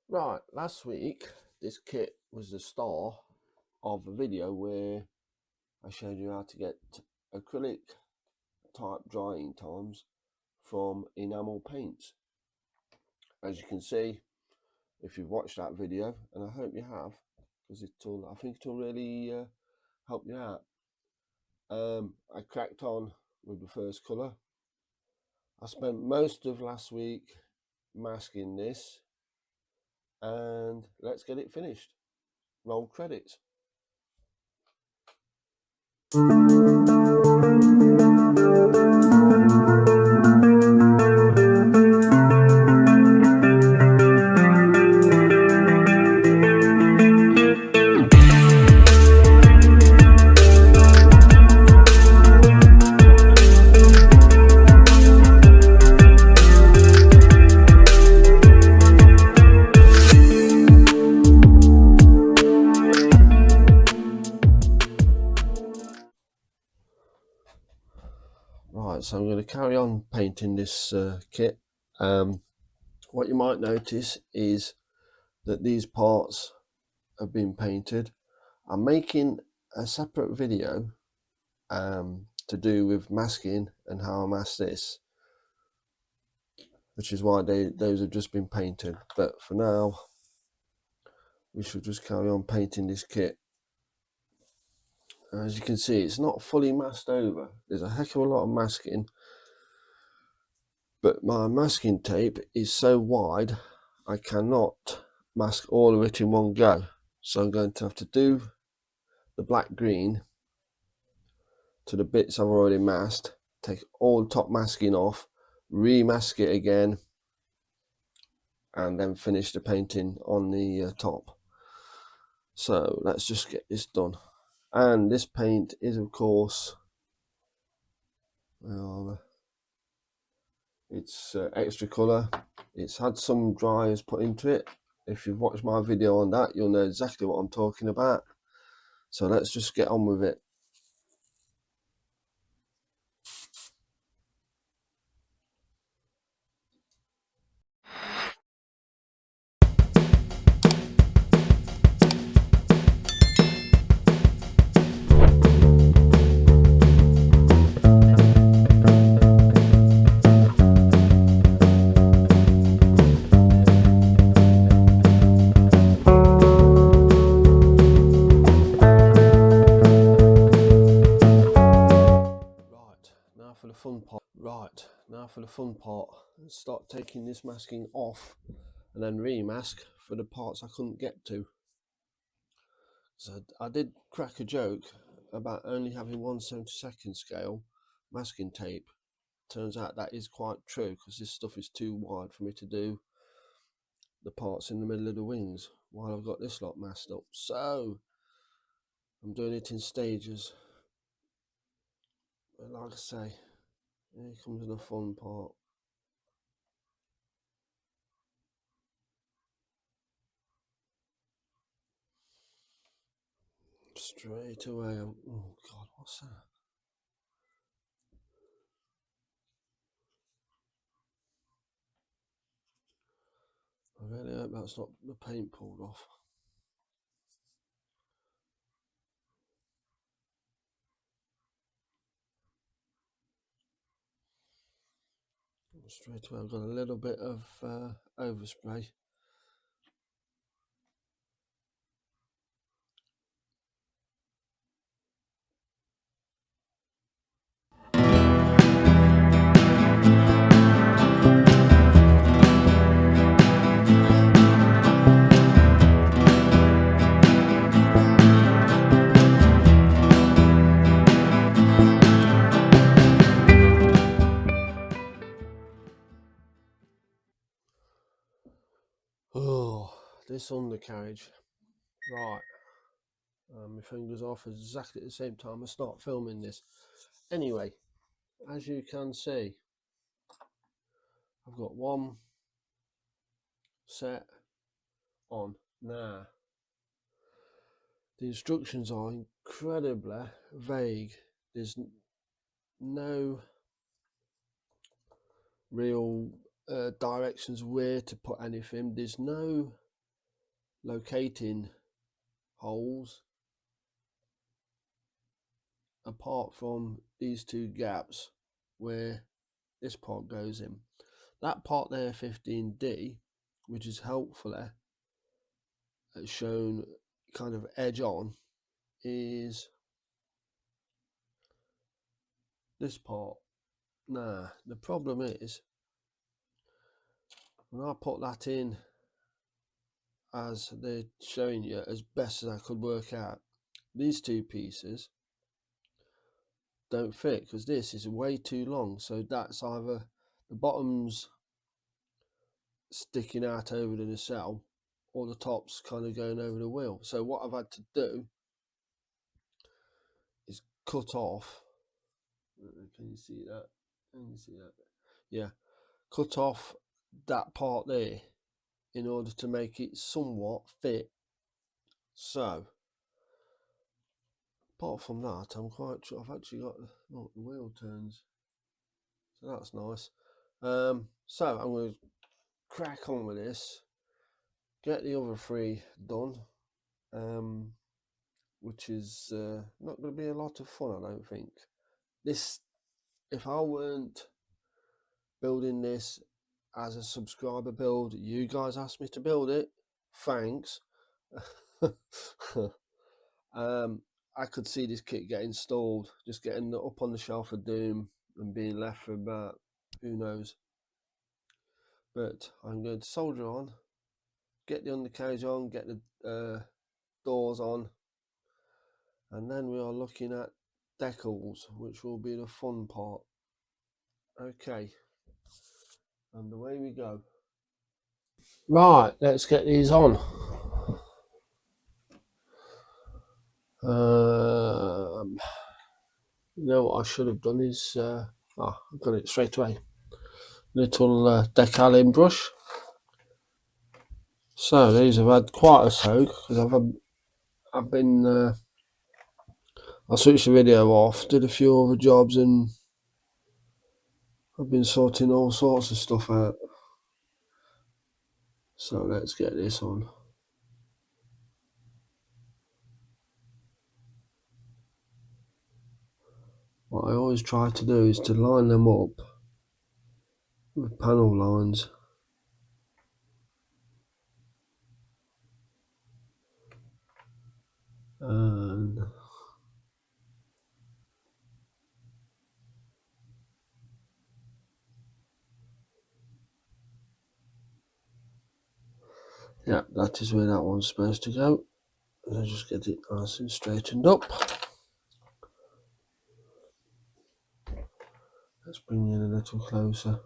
Right, last week this kit was the star of a video where I showed you how to get acrylic type drying times from enamel paints. As you can see, if you've watched that video, and I hope you have, because I think it'll really help you out. I cracked on with the first colour. I spent most of last week masking this, and let's get it finished. Roll credits. Right, so I'm going to carry on painting this kit. What you might notice is that these parts have been painted. I'm making a separate video to do with masking and how I mask this, which is why those have just been painted. But for now, we should just carry on painting this kit. As you can see, it's not fully masked over. There's a heck of a lot of masking, but my masking tape is so wide I cannot mask all of it in one go. So I'm going to have to do the black green to the bits I've already masked, take all the top masking off, remask it again, and then finish the painting on the top. So let's just get this done. And this paint is, of course, it's extra colour. It's had some dryers put into it. If you've watched my video on that, you'll know exactly what I'm talking about. So let's just get on with it. Now for the fun part. Let's start taking this masking off and then remask for the parts I couldn't get to. So I did crack a joke about only having 1/72 scale masking tape. Turns out that is quite true, because this stuff is too wide for me to do the parts in the middle of the wings while I've got this lot masked up. So I'm doing it in stages. But like I say, here comes the fun part. Straight away, oh God, what's that? I really hope that's not the paint pulled off. Straight away I've got a little bit of overspray. Oh, this undercarriage. Right. My fingers off exactly at the same time I start filming this. Anyway, as you can see, I've got one set on now. The instructions are incredibly vague. There's no real directions where to put anything. There's no locating holes apart from these two gaps where this part goes in. That part there, 15D, which is helpfully shown kind of edge on, is this part. Nah, the problem is when I put that in as they're showing you as best as I could work out, these two pieces don't fit because this is way too long. So that's either the bottom's sticking out over the nacelle or the top's kind of going over the wheel. So what I've had to do is cut off. Can you see that? Can you see that? Yeah, cut off that part there in order to make it somewhat fit. So apart from that, I'm quite sure I've actually got the wheel turns, so that's nice. So I'm going to crack on with this, get the other three done, which is not going to be a lot of fun, I don't think. This, if I weren't building this as a subscriber build, you guys asked me to build it, thanks. I could see this kit getting installed, just getting up on the shelf of doom and being left for about who knows. But I'm going to solder on, get the undercarriage on, get the doors on, and then we are looking at decals, which will be the fun part. Okay, and away we go. Right, let's get these on. You know what I should have done is, I've got it straight away. Little decaling brush. So these have had quite a soak because I've been I switched the video off, did a few other jobs, and I've been sorting all sorts of stuff out. So let's get this on. What I always try to do is to line them up with panel lines. And yeah, that is where that one's supposed to go. Let's just get it nice and straightened up. Let's bring in a little closer.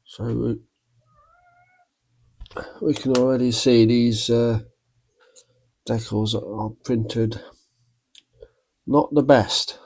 So we can already see these decals are printed not the best.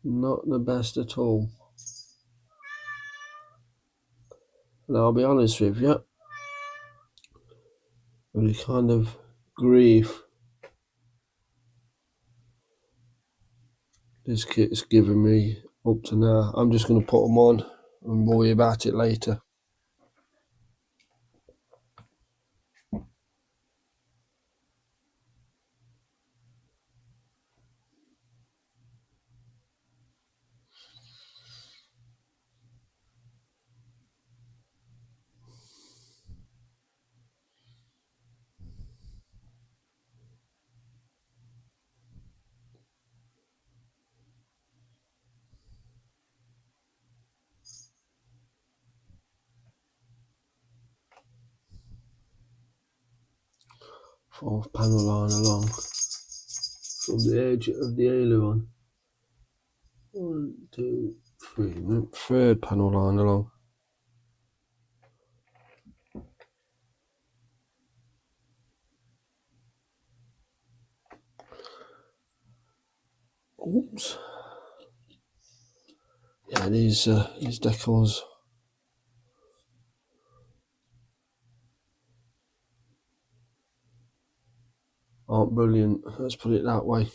Not the best at all. And I'll be honest with you, with the kind of grief this kit's given me up to now, I'm just going to put them on and worry about it later. Fourth panel line along from the edge of the aileron. 1, 2, 3. Third panel line along. Oops. Yeah, these decals. aren't brilliant, let's put it that way.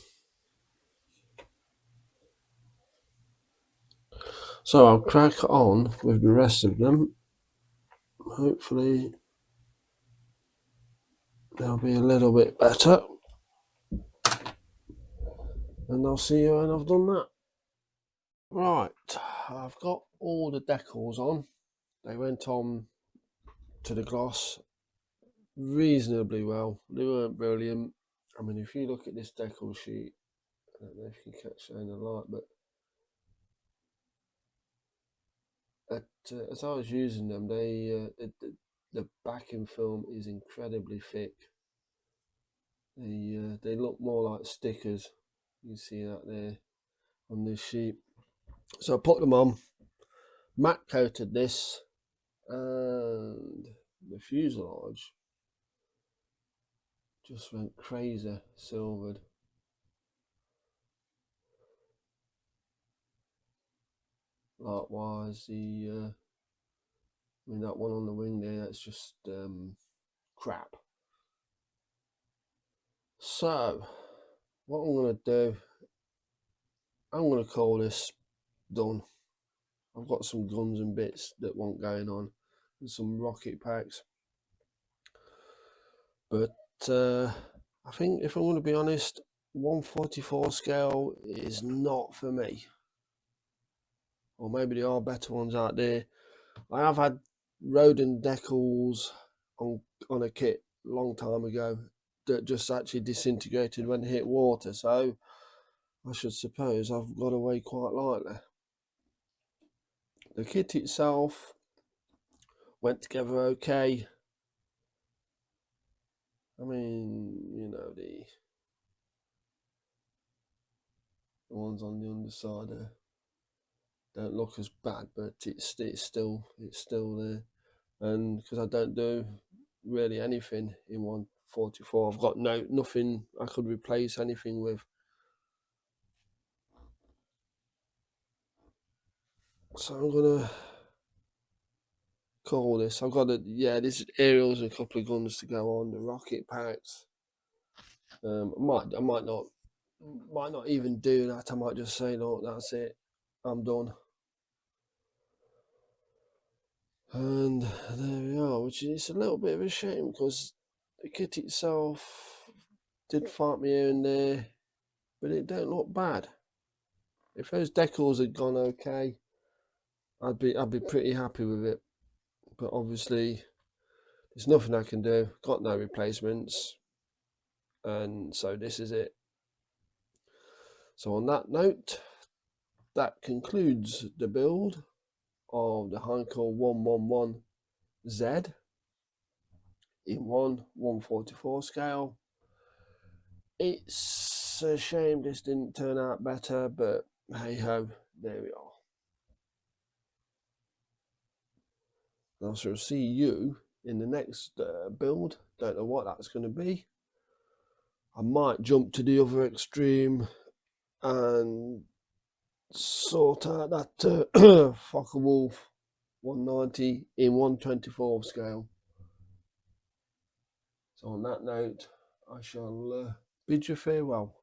So I'll crack on with the rest of them. Hopefully they'll be a little bit better. And I'll see you when I've done that. Right, I've got all the decals on. They went on to the gloss reasonably well. They weren't brilliant. I mean, if you look at this decal sheet, I don't know if you can catch that in the light, but as I was using them, the backing film is incredibly thick. They look more like stickers. You can see that there on this sheet. So I put them on, matte coated this, and the fuselage just went crazy silvered. Likewise, I mean, that one on the wing there, that's just crap. So what I'm going to do, I'm going to call this done. I've got some guns and bits that want going on, and some rocket packs, but I think if I'm going to be honest, 144 scale is not for me. Or maybe there are better ones out there. I have had Rodin decals on a kit a long time ago that just actually disintegrated when it hit water, so I should suppose I've got away quite lightly. The kit itself went together okay. I mean, you know, the ones on the underside don't look as bad, but it's still there. And because I don't do really anything in 144, I've got nothing I could replace anything with. So I'm gonna call this. I've got this aerials and a couple of guns to go on, the rocket packs. I might not even do that. I might just say, look, that's it, I'm done. And there we are, which is a little bit of a shame because the kit itself did fight me here and there, but it don't look bad. If those decals had gone okay, I'd be pretty happy with it. But obviously, there's nothing I can do. Got no replacements, and so this is it. So on that note, that concludes the build of the Heinkel 111Z in 1/144 scale. It's a shame this didn't turn out better, but hey ho, there we are. I shall see you in the next build. Don't know what that's going to be. I might jump to the other extreme and sort out that Focke-Wulf 190 in 1/24 scale. So on that note, I shall bid you farewell.